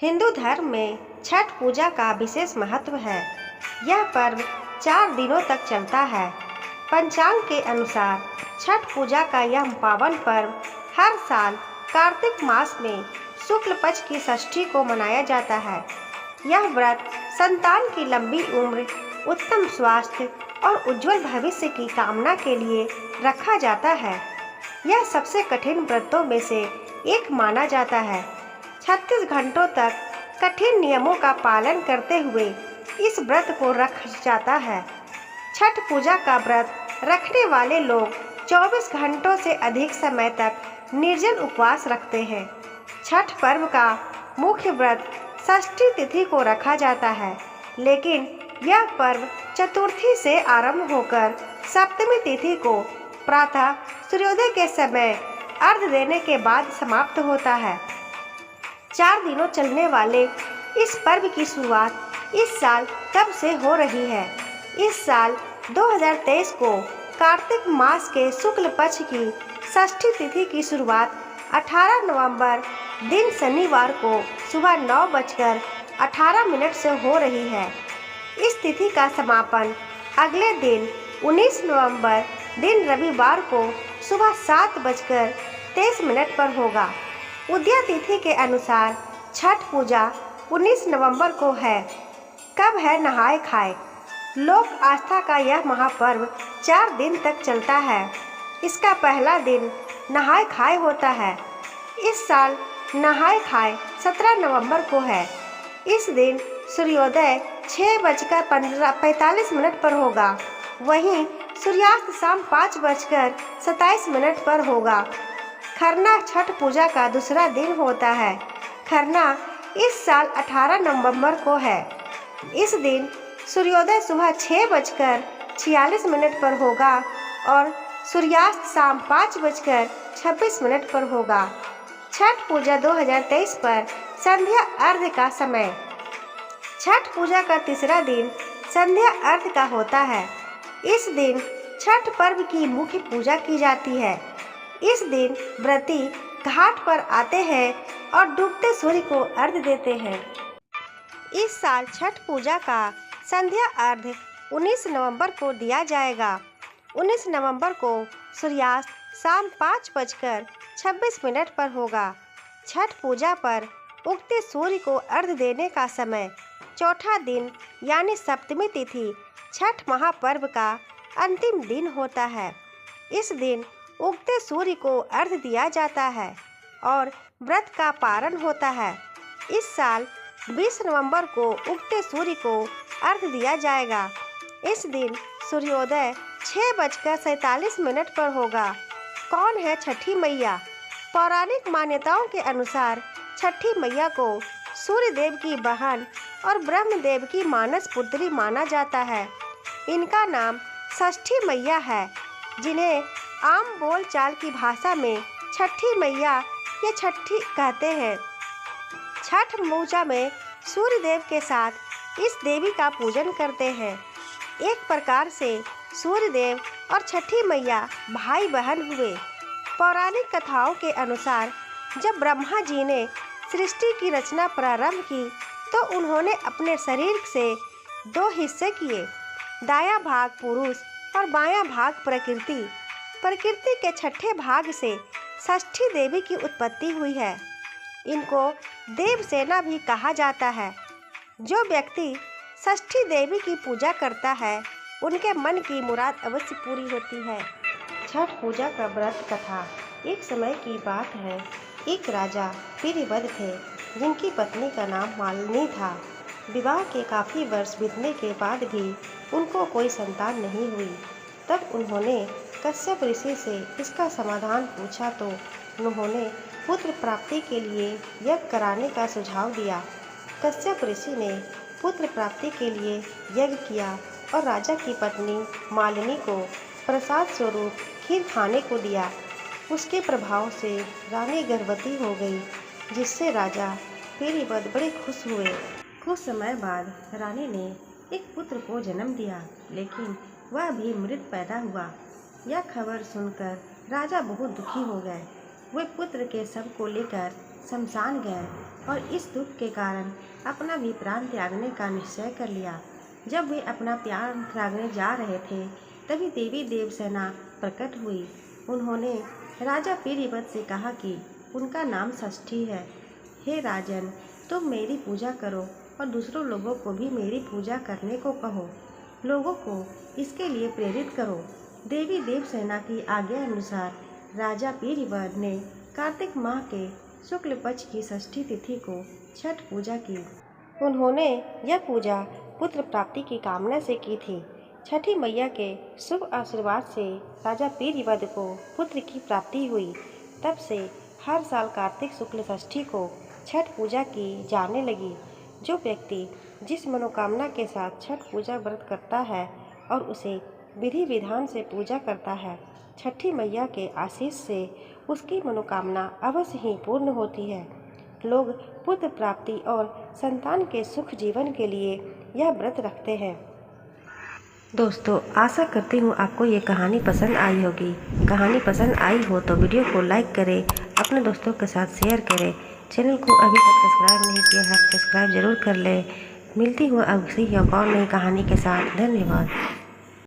हिंदू धर्म में छठ पूजा का विशेष महत्व है। यह पर्व 4 दिनों तक चलता है। पंचांग के अनुसार छठ पूजा का यह पावन पर्व हर साल कार्तिक मास में शुक्ल पक्ष की षष्ठी को मनाया जाता है। यह व्रत संतान की लंबी उम्र, उत्तम स्वास्थ्य और उज्जवल भविष्य की कामना के लिए रखा जाता है। यह सबसे कठिन व्रतों में से एक माना जाता है। 36 घंटों तक कठिन नियमों का पालन करते हुए इस व्रत को रखा जाता है। छठ पूजा का व्रत रखने वाले लोग 24 घंटों से अधिक समय तक निर्जल उपवास रखते हैं। छठ पर्व का मुख्य व्रत षष्ठी तिथि को रखा जाता है, लेकिन यह पर्व चतुर्थी से आरंभ होकर सप्तमी तिथि को प्रातः सूर्योदय के समय अर्घ्य देने के बाद समाप्त होता है। 4 दिनों चलने वाले इस पर्व की शुरुआत इस साल कब से हो रही है? इस साल 2023 को कार्तिक मास के शुक्ल पक्ष की षष्ठी तिथि की शुरुआत 18 नवंबर दिन शनिवार को सुबह 9:18 से हो रही है। इस तिथि का समापन अगले दिन 19 नवंबर दिन रविवार को सुबह 7:23 पर होगा। उदया तिथि के अनुसार छठ पूजा 19 नवंबर को है। कब है नहाय खाए? लोक आस्था का यह महापर्व 4 दिन तक चलता है। इसका पहला दिन नहाय खाए होता है। इस साल नहाय खाए 17 नवंबर को है। इस दिन सूर्योदय 6:45 पर होगा। वहीं सूर्यास्त शाम 5:27 पर होगा। खरना छठ पूजा का दूसरा दिन होता है। खरना इस साल 18 नवंबर को है। इस दिन सूर्योदय सुबह 6:46 पर होगा और सूर्यास्त शाम 5:26 पर होगा। छठ पूजा 2023 पर संध्या अर्घ्य का समय। छठ पूजा का तीसरा दिन संध्या अर्घ्य का होता है। इस दिन छठ पर्व की मुख्य पूजा की जाती है। इस दिन व्रती घाट पर आते हैं और डूबते सूर्य को अर्घ्य देते हैं। इस साल छठ पूजा का संध्या अर्घ्य 19 नवंबर को दिया जाएगा। 19 नवंबर को सूर्यास्त शाम 5:26 पर होगा। छठ पूजा पर उगते सूर्य को अर्घ्य देने का समय चौथा दिन यानी सप्तमी तिथि छठ महापर्व का अंतिम दिन होता है। इस दिन उगते सूर्य को अर्घ्य दिया जाता है और व्रत का पारण होता है। इस साल 20 नवंबर को उगते सूर्य को अर्घ्य दिया जाएगा। इस दिन सूर्योदय 6:47 पर होगा। कौन है छठी मैया? पौराणिक मान्यताओं के अनुसार छठी मैया को सूर्य देव की बहन और ब्रह्मदेव की मानस पुत्री माना जाता है। इनका नाम षष्ठी मैया है, जिन्हें आम बोलचाल की भाषा में छठी मैया या छठी कहते हैं। छठ पूजा में सूर्य देव के साथ इस देवी का पूजन करते हैं। एक प्रकार से सूर्य देव और छठी मैया भाई बहन हुए। पौराणिक कथाओं के अनुसार जब ब्रह्मा जी ने सृष्टि की रचना प्रारंभ की तो उन्होंने अपने शरीर से 2 हिस्से किए, दायां भाग पुरुष और बायां भाग प्रकृति। प्रकृति के छठे भाग से षष्ठी देवी की उत्पत्ति हुई है। इनको देवसेना भी कहा जाता है। जो व्यक्ति षष्ठी देवी की पूजा करता है उनके मन की मुराद अवश्य पूरी होती है। छठ पूजा का व्रत कथा। एक समय की बात है, एक राजा वीरभद्र थे जिनकी पत्नी का नाम मालिनी था। विवाह के काफ़ी वर्ष बीतने के बाद भी उनको कोई संतान नहीं हुई। तब उन्होंने कश्यप ऋषि से इसका समाधान पूछा तो उन्होंने पुत्र प्राप्ति के लिए यज्ञ कराने का सुझाव दिया। कश्यप ऋषि ने पुत्र प्राप्ति के लिए यज्ञ किया और राजा की पत्नी मालिनी को प्रसाद स्वरूप खीर खाने को दिया। उसके प्रभाव से रानी गर्भवती हो गई, जिससे राजा वीरभद्र बड़े खुश हुए। कुछ समय बाद रानी ने एक पुत्र को जन्म दिया, लेकिन वह भी मृत पैदा हुआ। यह खबर सुनकर राजा बहुत दुखी हो गए। वे पुत्र के शव को लेकर शमशान गए। और इस दुख के कारण अपना भी प्राण त्यागने का निश्चय कर लिया। जब वे अपना प्राण त्यागने जा रहे थे तभी देवी देवसेना प्रकट हुई। उन्होंने राजा पीरीबत से कहा कि उनका नाम षष्ठी है। हे राजन, तुम मेरी पूजा करो और दूसरों लोगों को भी मेरी पूजा करने को कहो। लोगों को इसके लिए प्रेरित करो। देवी देवसेना की आज्ञा अनुसार राजा पीरीबत ने कार्तिक माह के शुक्ल पक्ष की षष्ठी तिथि को छठ पूजा की। उन्होंने यह पूजा पुत्र प्राप्ति की कामना से की थी। छठी मैया के शुभ आशीर्वाद से राजा पीरीबत को पुत्र की प्राप्ति हुई। तब से हर साल कार्तिक शुक्ल षष्ठी को छठ पूजा की जाने लगी। जो व्यक्ति जिस मनोकामना के साथ छठ पूजा व्रत करता है और उसे विधि विधान से पूजा करता है, छठी मैया के आशीष से उसकी मनोकामना अवश्य ही पूर्ण होती है। लोग पुत्र प्राप्ति और संतान के सुख जीवन के लिए यह व्रत रखते हैं। दोस्तों, आशा करती हूँ आपको ये कहानी पसंद आई होगी। कहानी पसंद आई हो तो वीडियो को लाइक करें, अपने दोस्तों के साथ शेयर करें। चैनल को अभी तक सब्सक्राइब नहीं किया है, सब्सक्राइब जरूर कर लें। मिलती हूँ अब किसी और नई कहानी के साथ। धन्यवाद।